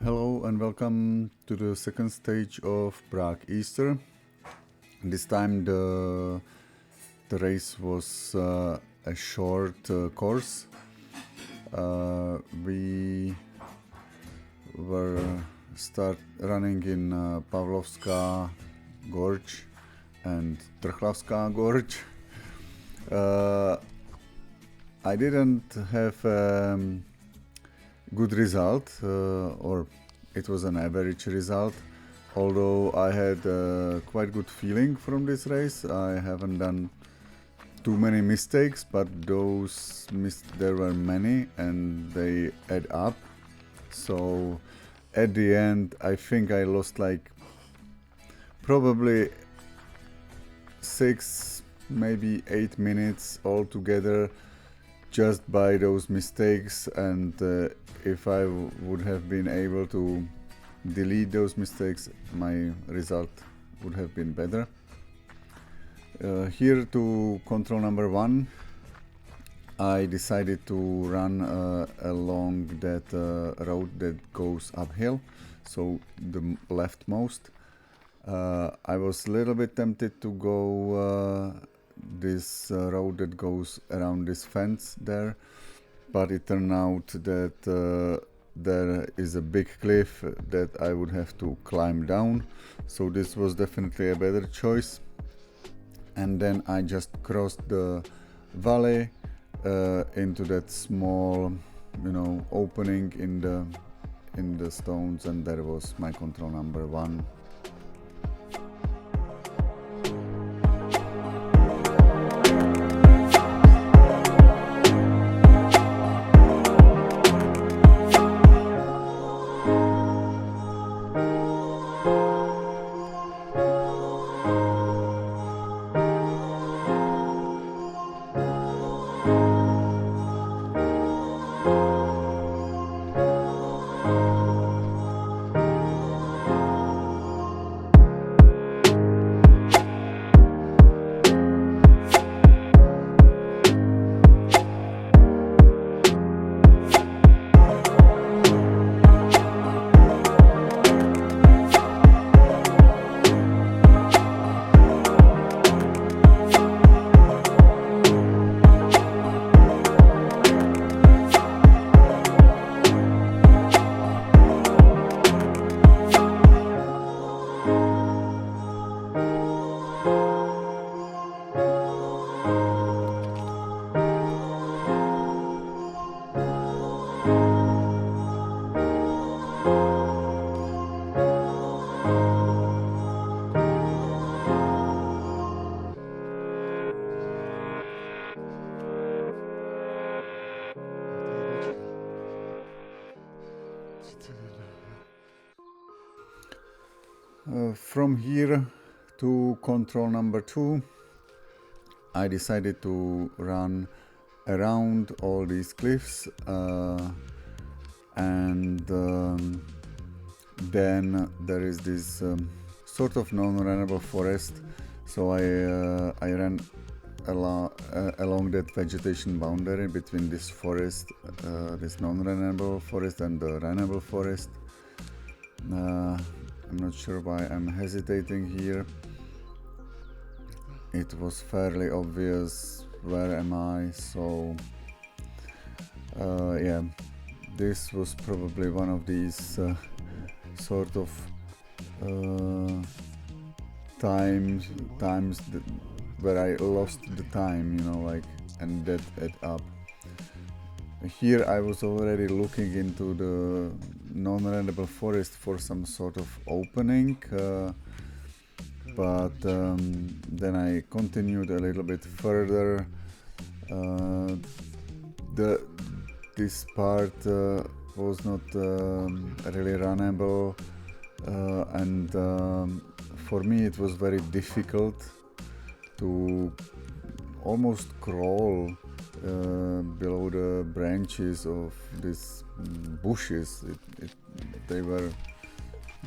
Hello and welcome to the second stage of Prague Easter. This time the race was a short course. We were start running in Pavlovska gorge and Drchlavska gorge. I didn't have good result, or it was an average result, although I had a quite good feeling from this race. I haven't done too many mistakes, but there were many and they add up. So at the end I think I lost like probably 6, maybe 8 minutes altogether just by those mistakes, and if I would have been able to delete those mistakes, my result would have been better. Here to control number 1, I decided to run along that road that goes uphill, so the leftmost. I was a little bit tempted to go this road that goes around this fence there, but it turned out that there is a big cliff that I would have to climb down, so this was definitely a better choice. And then I just crossed the valley into that small, opening in the stones, and there was my control number 1. From here to control number 2, I decided to run around all these cliffs, and then there is this sort of non-runnable forest, so I ran along that vegetation boundary between this forest, this non-runnable forest and the runnable forest. I'm not sure why I'm hesitating here. It was fairly obvious where am I, so yeah, this was probably one of these sort of times where I lost the time, and that add up. Here I was already looking into the non-runnable forest for some sort of opening, but then I continued a little bit further. This part was not really runnable, and for me it was very difficult to almost crawl below the branches of these bushes.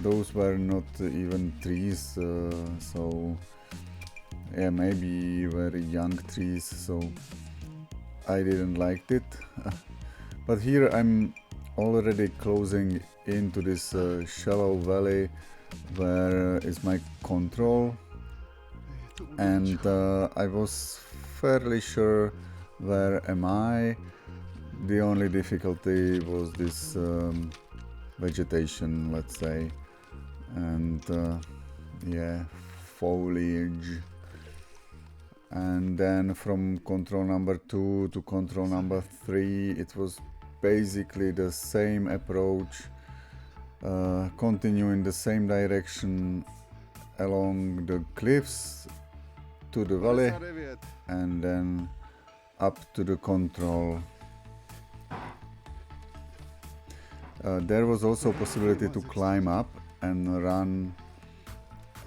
Those were not even trees, so yeah, maybe very young trees, so I didn't like it. But here I'm already closing into this shallow valley where is my control, and I was fairly sure where am I. The only difficulty was this vegetation, let's say, and yeah, foliage. And then from control number 2 to control number 3 it was basically the same approach, continue in the same direction along the cliffs to the valley and then up to the control. There was also a possibility to climb up and run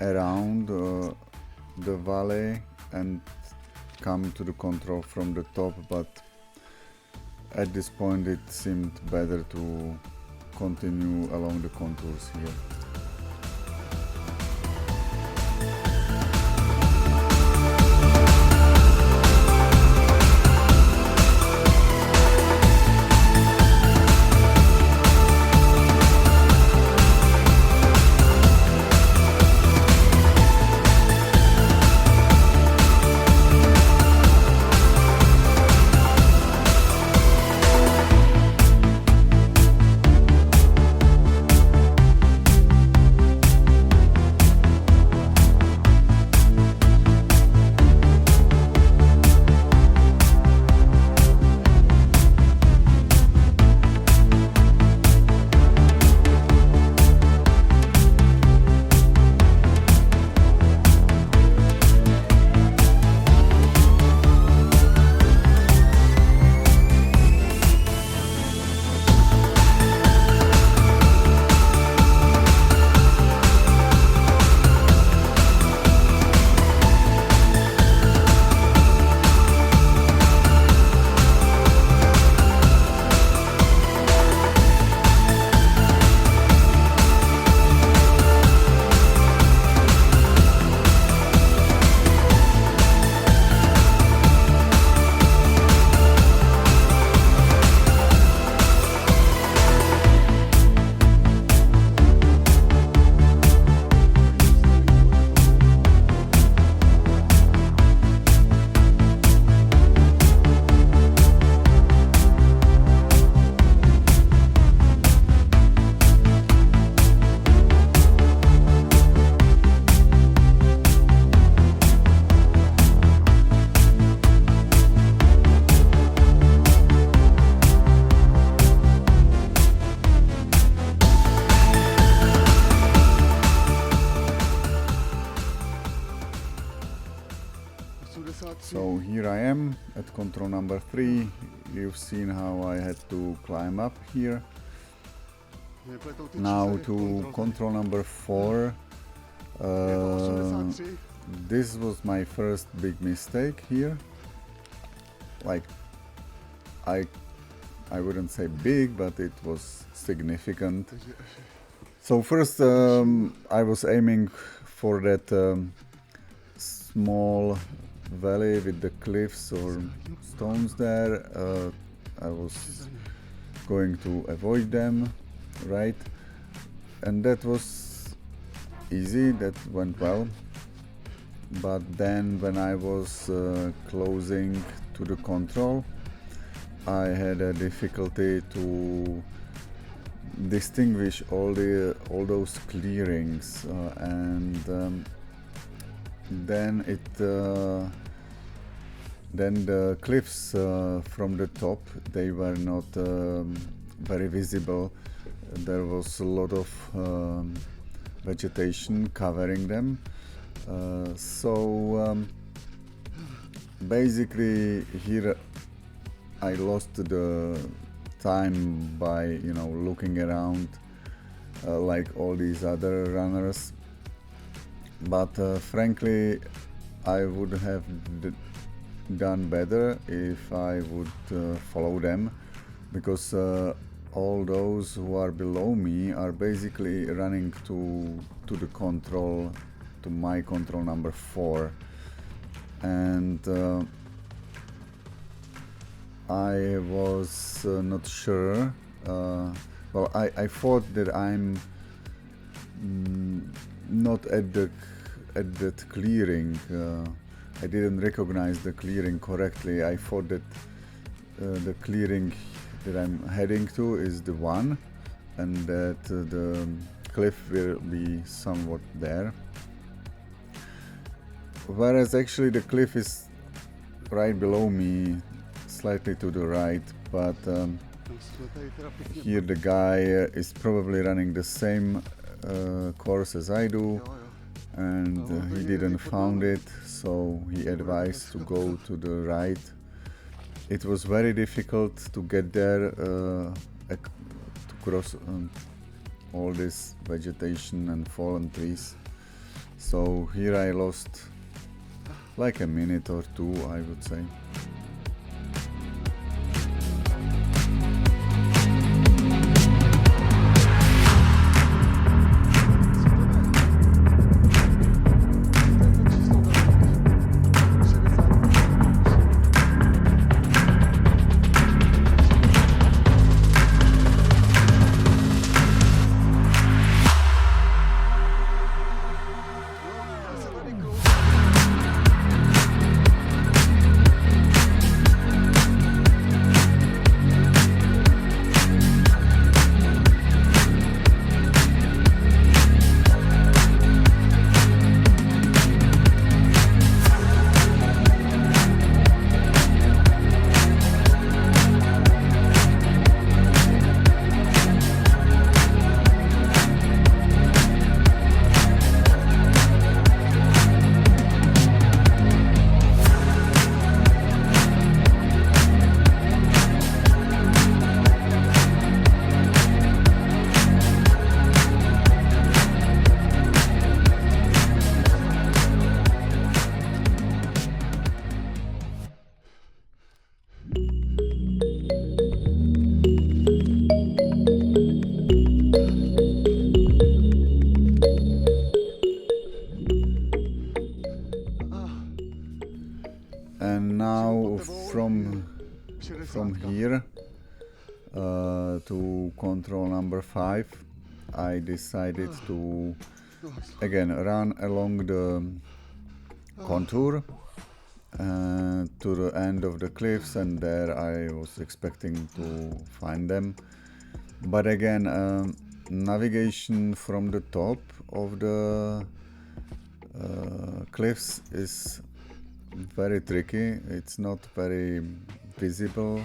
around the valley and come to the control from the top, but at this point it seemed better to continue along the contours here. So here I am at control number 3. You've seen how I had to climb up here. Now to control number 4. This was my first big mistake here. Like, I wouldn't say big, but it was significant. So first I was aiming for that small valley with the cliffs or stones there. I was going to avoid them, right? And that was easy, that went well. But then when I was closing to the control, I had a difficulty to distinguish all those clearings, and then the cliffs from the top, they were not very visible. There was a lot of vegetation covering them, so basically here I lost the time by looking around like all these other runners. But frankly, I would have done better if I would follow them, because all those who are below me are basically running to the control, to my control number 4, and I was not sure well, I thought that I'm not at that clearing. I didn't recognize the clearing correctly. I thought that the clearing that I'm heading to is the one, and that the cliff will be somewhat there. Whereas actually the cliff is right below me, slightly to the right, but here the guy is probably running the same course as I do, and he didn't found it, so he advised to go to the right. It was very difficult to get there, to cross all this vegetation and fallen trees. So here I lost like a minute or two, I would say. And now from here to control number 5, I decided to again run along the contour to the end of the cliffs, and there I was expecting to find them. But again, navigation from the top of the cliffs is very tricky. It's not very visible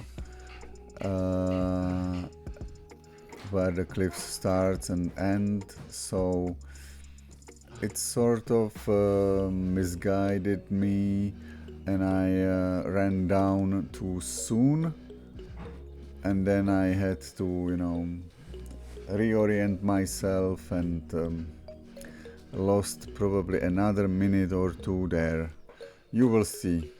where the cliff starts and end, so it sort of misguided me, and I ran down too soon, and then I had to, you know, reorient myself, and lost probably another minute or two there. You will see.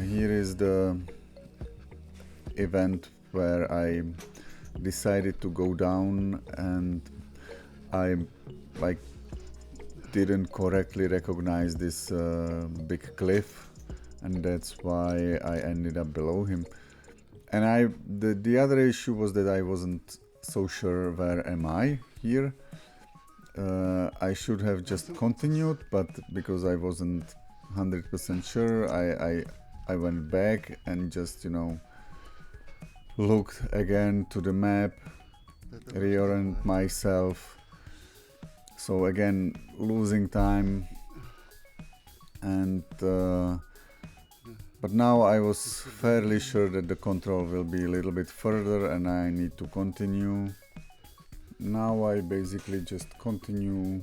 Here is the event where I decided to go down, and I didn't correctly recognize this big cliff, and that's why I ended up below him. And the other issue was that I wasn't so sure where am I here, I should have just continued, but because I wasn't 100% sure, I went back and just, you know, looked again to the map, reoriented myself. So again, losing time, and but now I was fairly sure that the control will be a little bit further and I need to continue. Now I basically just continue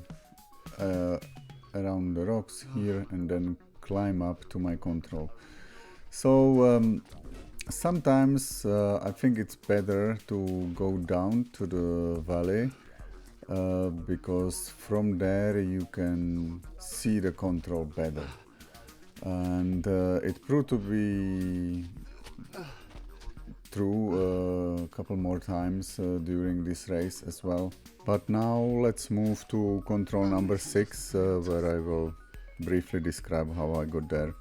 around the rocks here and then climb up to my control. So sometimes I think it's better to go down to the valley because from there you can see the control better. And it proved to be true a couple more times during this race as well. But now let's move to control number 6, where I will briefly describe how I got there.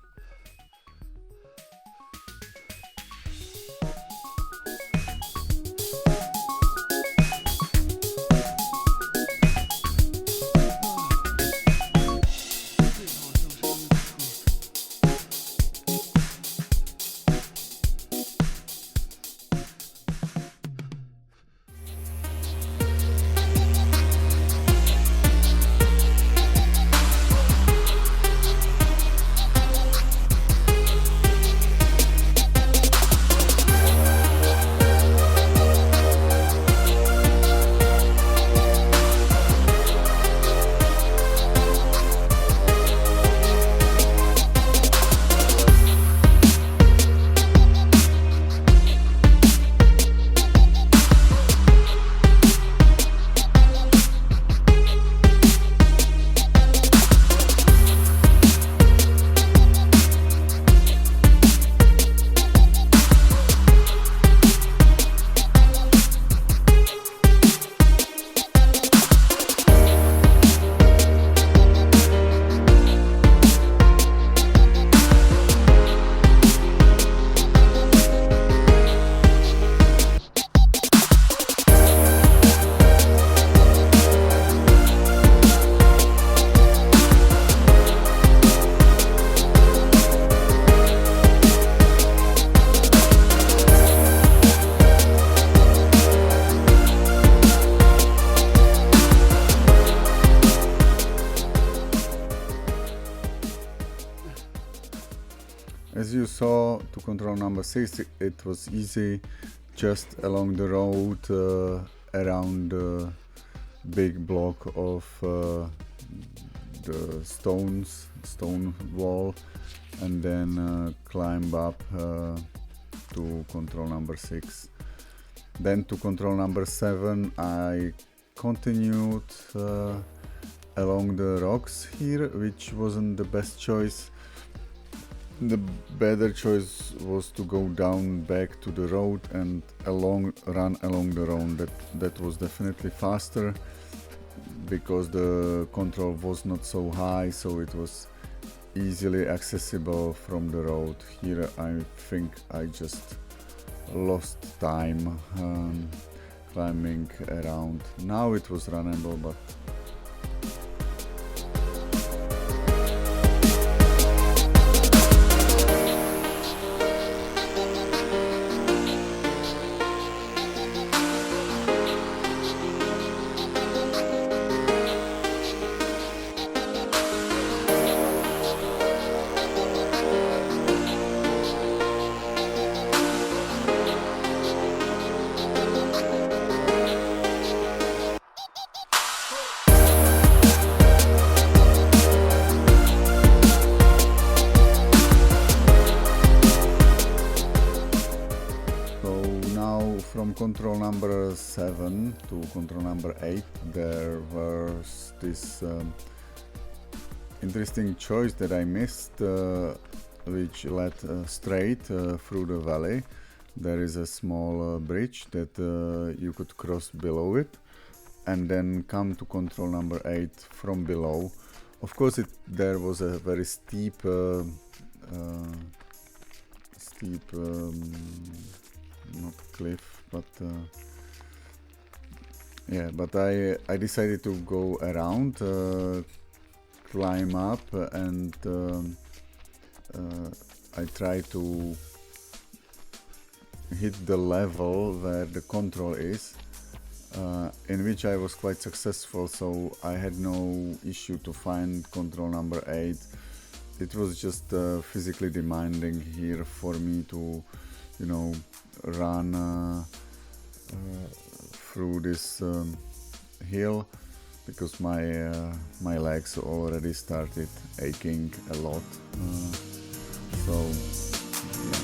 As you saw, to control number 6, it was easy, just along the road around the big block of the stone wall, and then climb up to control number 6. Then to control number 7 I continued along the rocks here, which wasn't the best choice. The better choice was to go down back to the road and run along the road. That was definitely faster because the control was not so high, so it was easily accessible from the road. Here I think I just lost time climbing around. Now it was runnable, but from control number 7 to control number 8 there was this interesting choice that I missed, which led straight through the valley. There is a small bridge that you could cross below it and then come to control number 8 from below. Of course there was a very steep not cliff, but Yeah, but I decided to go around, climb up, and I try to hit the level where the control is, in which I was quite successful, so I had no issue to find control number 8. It was just physically demanding here for me to, you know, run through this hill, because my legs already started aching a lot. So yeah.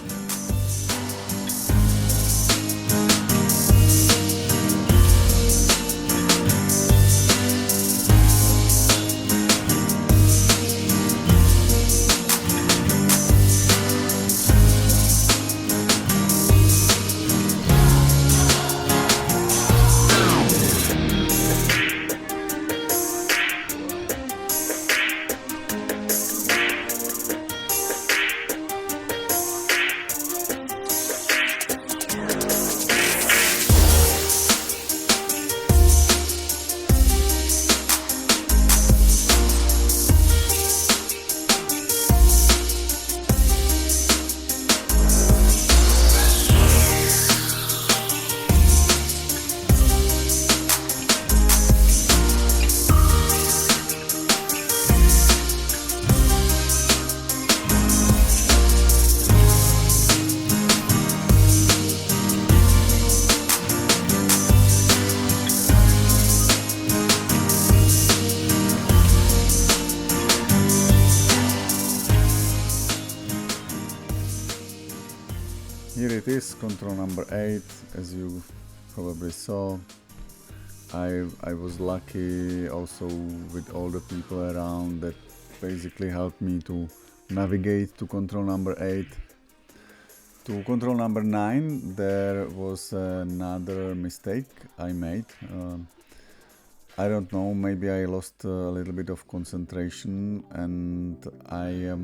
Here it is, control number 8, as you probably saw. I was lucky also with all the people around that basically helped me to navigate to control number 8. To control number 9 there was another mistake I made. I don't know, maybe I lost a little bit of concentration and I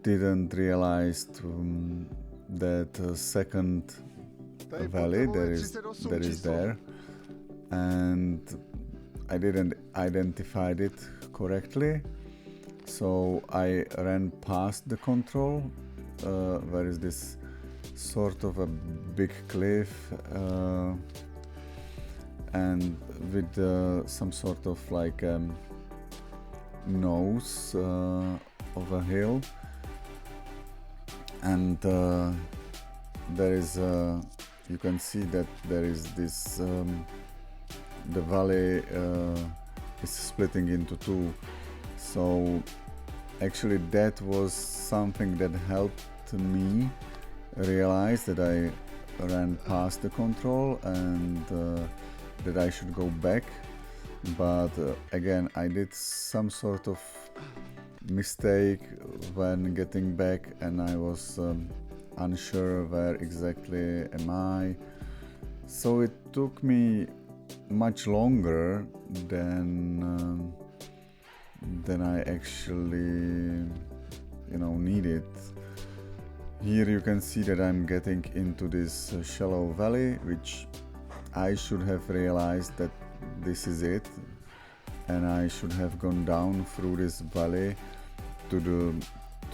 didn't realize that second valley there is there, and I didn't identify it correctly, so I ran past the control where is this sort of a big cliff and with some sort of like nose of a hill, and there is you can see that there is this the valley is splitting into two, so actually that was something that helped me realize that I ran past the control and that I should go back, but again I did some sort of mistake when getting back and I was unsure where exactly am I, so it took me much longer than I actually needed. Here you can see that I'm getting into this shallow valley, which I should have realized that this is it, and I should have gone down through this valley to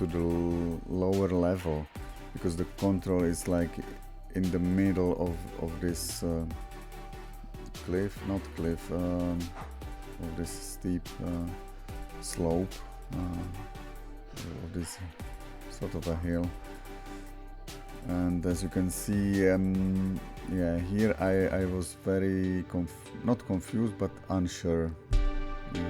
the lower level, because the control is like in the middle of this of this steep slope of this sort of a hill. And as you can see, yeah, here I was very not confused but unsure. Yeah.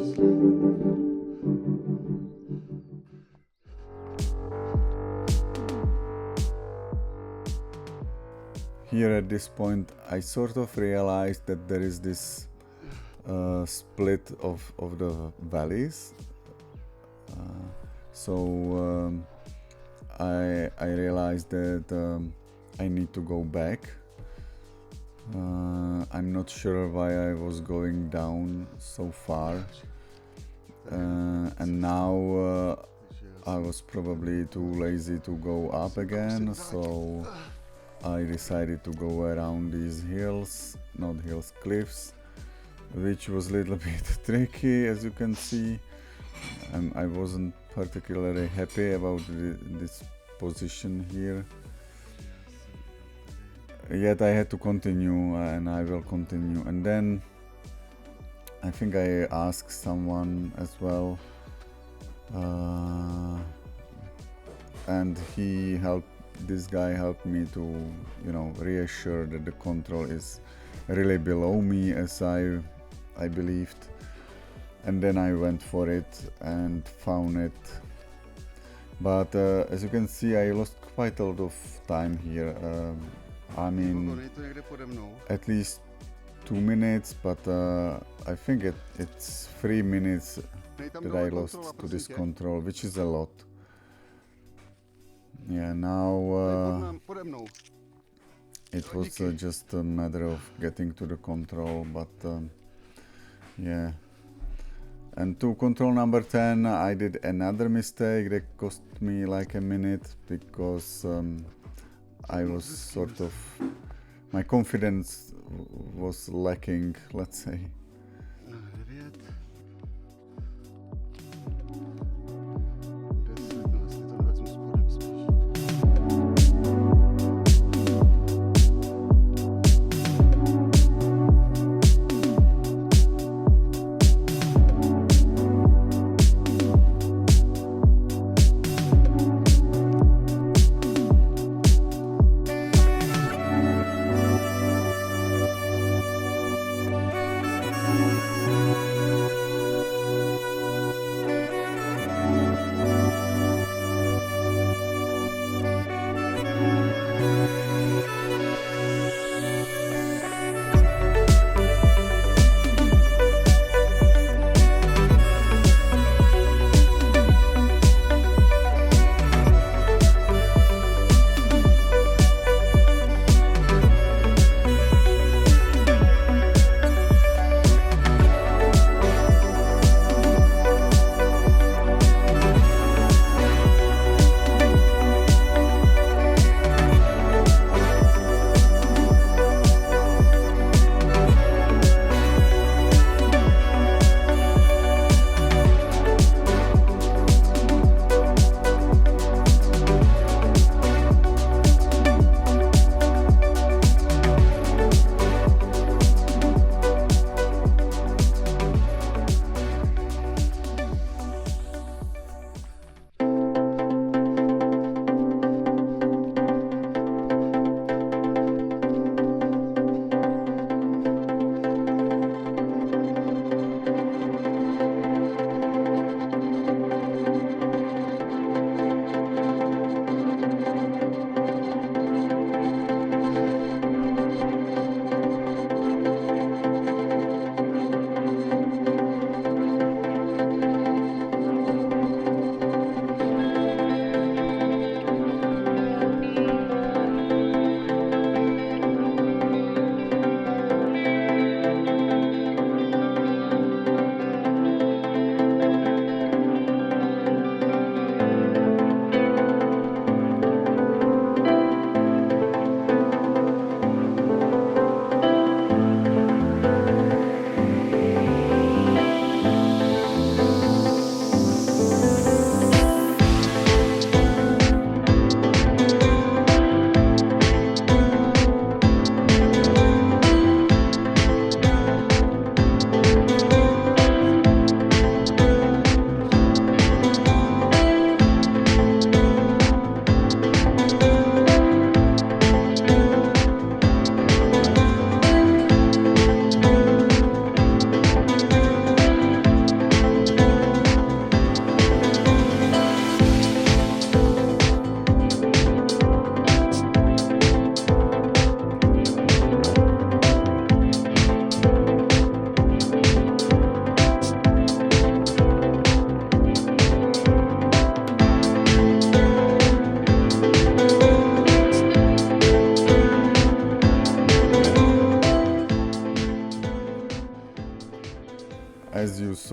Here at this point I sort of realized that there is this split of the valleys. I realized that I need to go back. I'm not sure why I was going down so far, and now I was probably too lazy to go up again, so I decided to go around these hills, not hills, cliffs, which was a little bit tricky, as you can see. I wasn't particularly happy about this position here. Yet I had to continue, and I will continue. And then I think I asked someone as well, and this guy helped me to, reassure that the control is really below me, as I believed. And then I went for it and found it. But as you can see, I lost quite a lot of time here. I mean, at least 2 minutes, but I think it's 3 minutes that I lost to this control, which is a lot. Yeah, now it was just a matter of getting to the control, but yeah. And to control number 10, I did another mistake that cost me like a minute, because I was sort of, my confidence was lacking, let's say.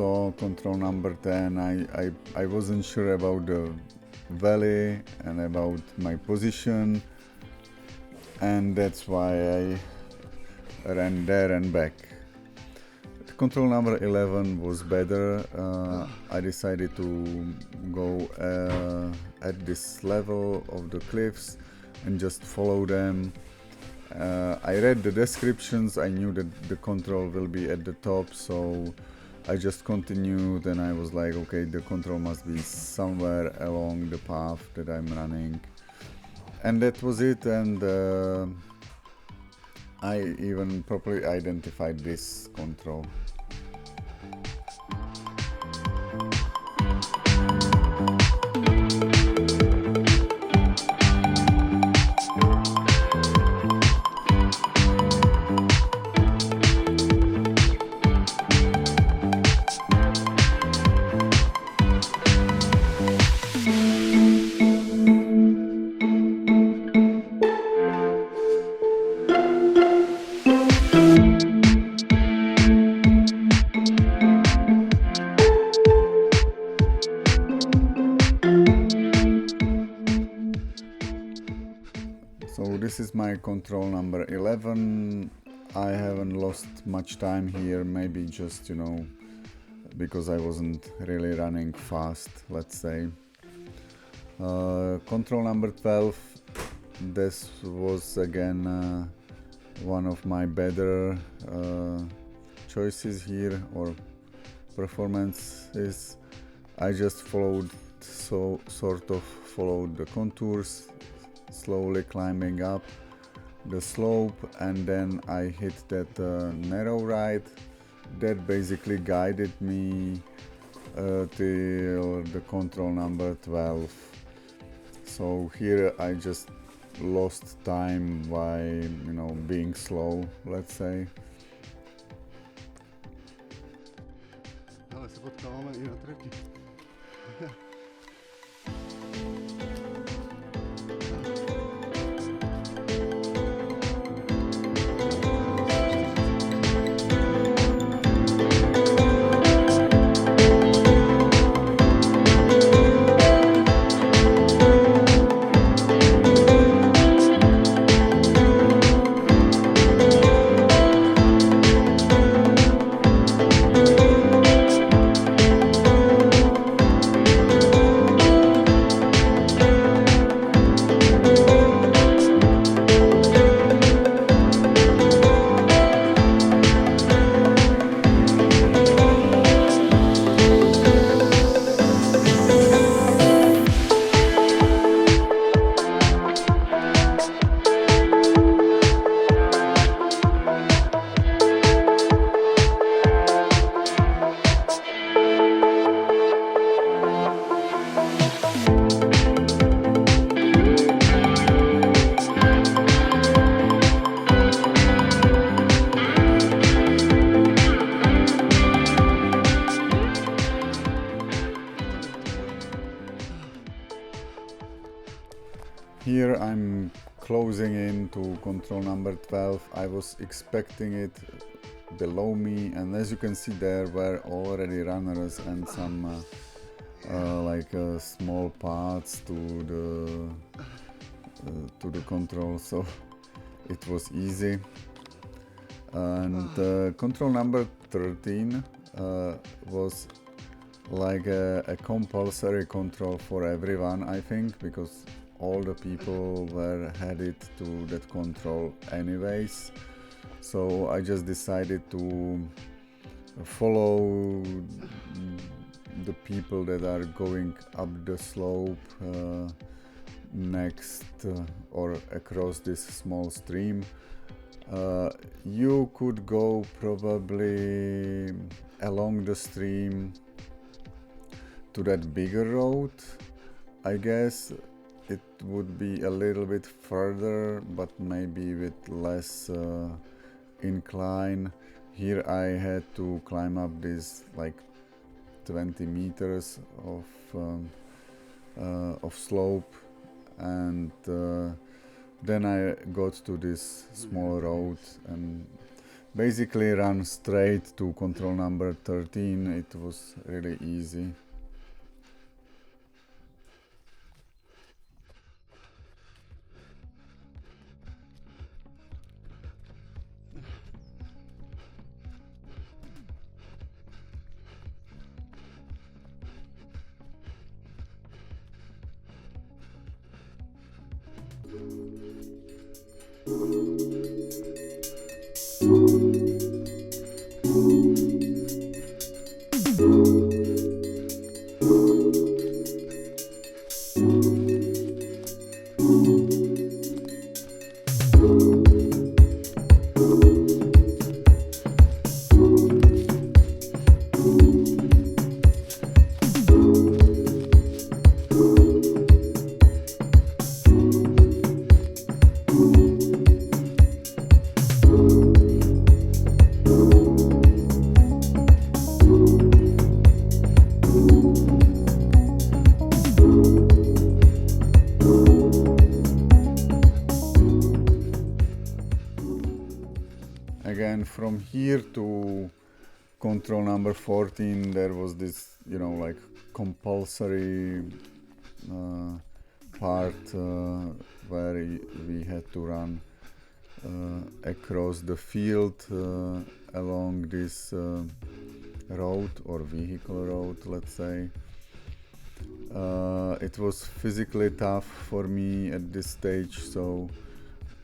saw control number 10, I wasn't sure about the valley and about my position, and that's why I ran there and back. Control number 11 was better. I decided to go at this level of the cliffs and just follow them. I read the descriptions, I knew that the control will be at the top, so I just continued and I was like, okay, the control must be somewhere along the path that I'm running. And that was it, and I even properly identified this control. So this is my control number 11. I haven't lost much time here, maybe just, you know, because I wasn't really running fast, let's say. Control number 12, this was again one of my better choices here, or performances. I just followed, so sort of followed the contours, slowly climbing up the slope, and then I hit that narrow right that basically guided me till the control number 12. So here I just lost time by, you know, being slow, let's say. Ale se potkáváme i na trati. Here I'm closing in to control number 12. I was expecting it below me, and as you can see there were already runners and some small paths to the control, so it was easy. And control number 13 was like a compulsory control for everyone, I think, because all the people were headed to that control anyways. So I just decided to follow the people that are going up the slope next or across this small stream. You could go probably along the stream to that bigger road. I guess it would be a little bit further, but maybe with less incline. Here I had to climb up this like 20 meters of slope, and then I got to this small road, and basically run straight to control number 13. It was really easy. Again, from here to control number 14, there was this, like compulsory part where we had to run across the field along this road or vehicle road, let's say. It was physically tough for me at this stage, so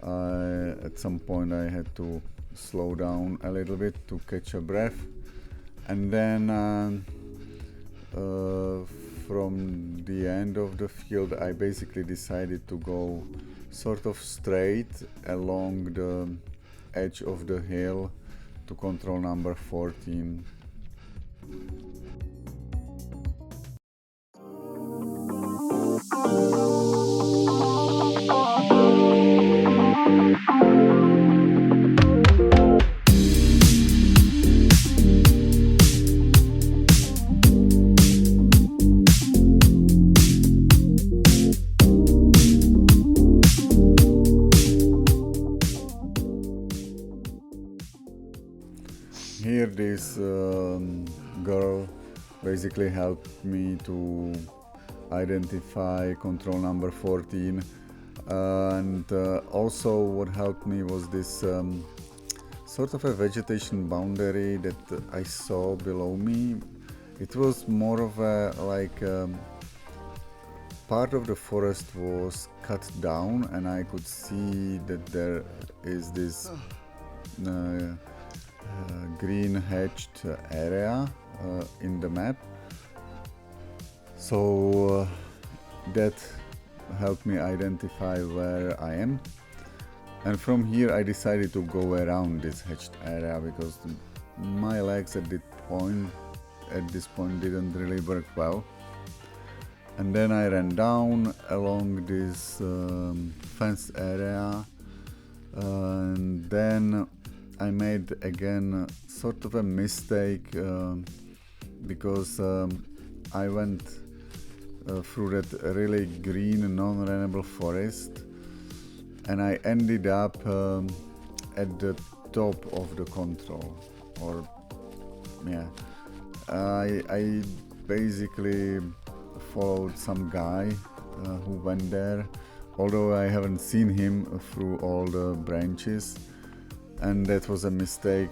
at some point I had to slow down a little bit to catch a breath, and then from the end of the field I basically decided to go sort of straight along the edge of the hill to control number 14. Here this girl basically helped me to identify control number 14, and also what helped me was this sort of a vegetation boundary that I saw below me. It was more of a part of the forest was cut down, and I could see that there is this green hatched area in the map, so that helped me identify where I am. And from here I decided to go around this hatched area because my legs at this point didn't really work well. And then I ran down along this fenced area, and then I made again sort of a mistake because I went through that really green non-runnable forest, and I ended up at the top of the control, or yeah, I basically followed some guy who went there, although I haven't seen him through all the branches, and that was a mistake.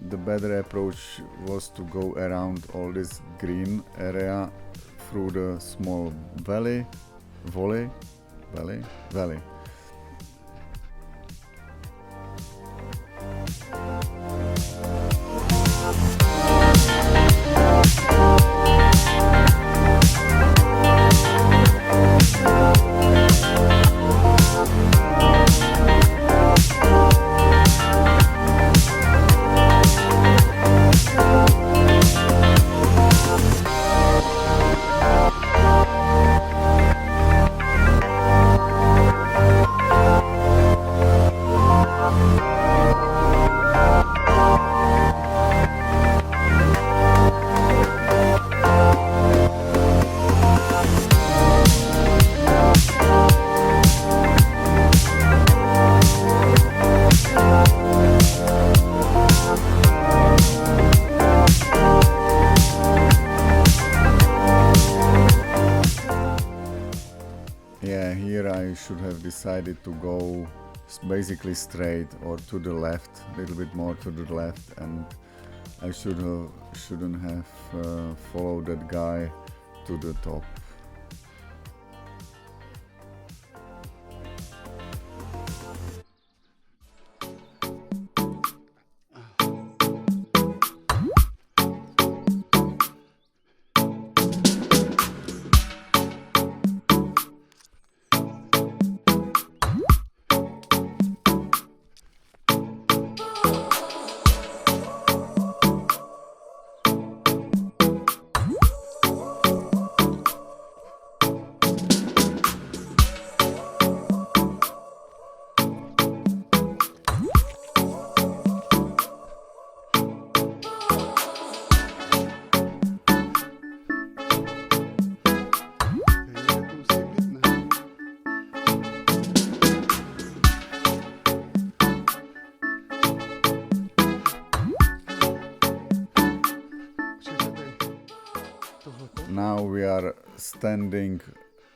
The better approach was to go around all this green area through the small valley. should have decided to go basically straight or to the left, a little bit more to the left, and I shouldn't have followed that guy to the top. Now we are standing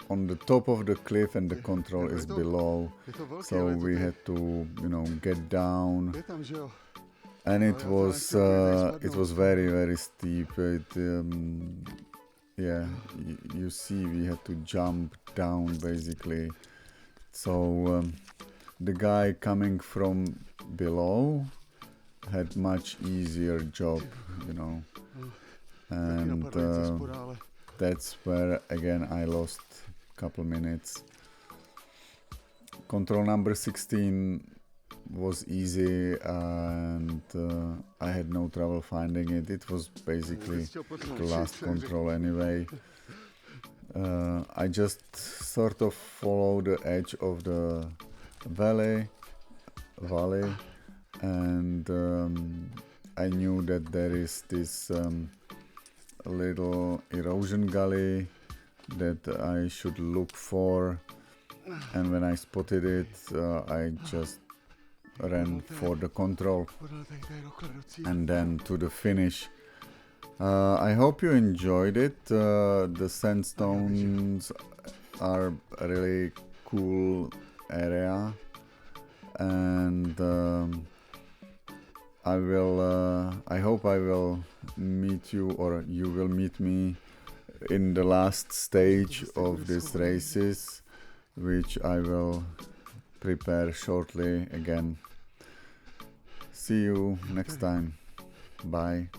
on the top of the cliff and the control is below, so we had to, get down, and it was very steep. You see, we had to jump down basically. So the guy coming from below had much easier job, and that's where again I lost a couple minutes. Control number 16 was easy, and I had no trouble finding it. It was basically the last control anyway. I just sort of followed the edge of the valley, and I knew that there is this little erosion gully that I should look for, and when I spotted it, I just ran for the control and then to the finish. I hope you enjoyed it. The sandstones are a really cool area, and I hope I will meet you, or you will meet me in the last stage of these races, which I will prepare shortly again. See you next time. Bye.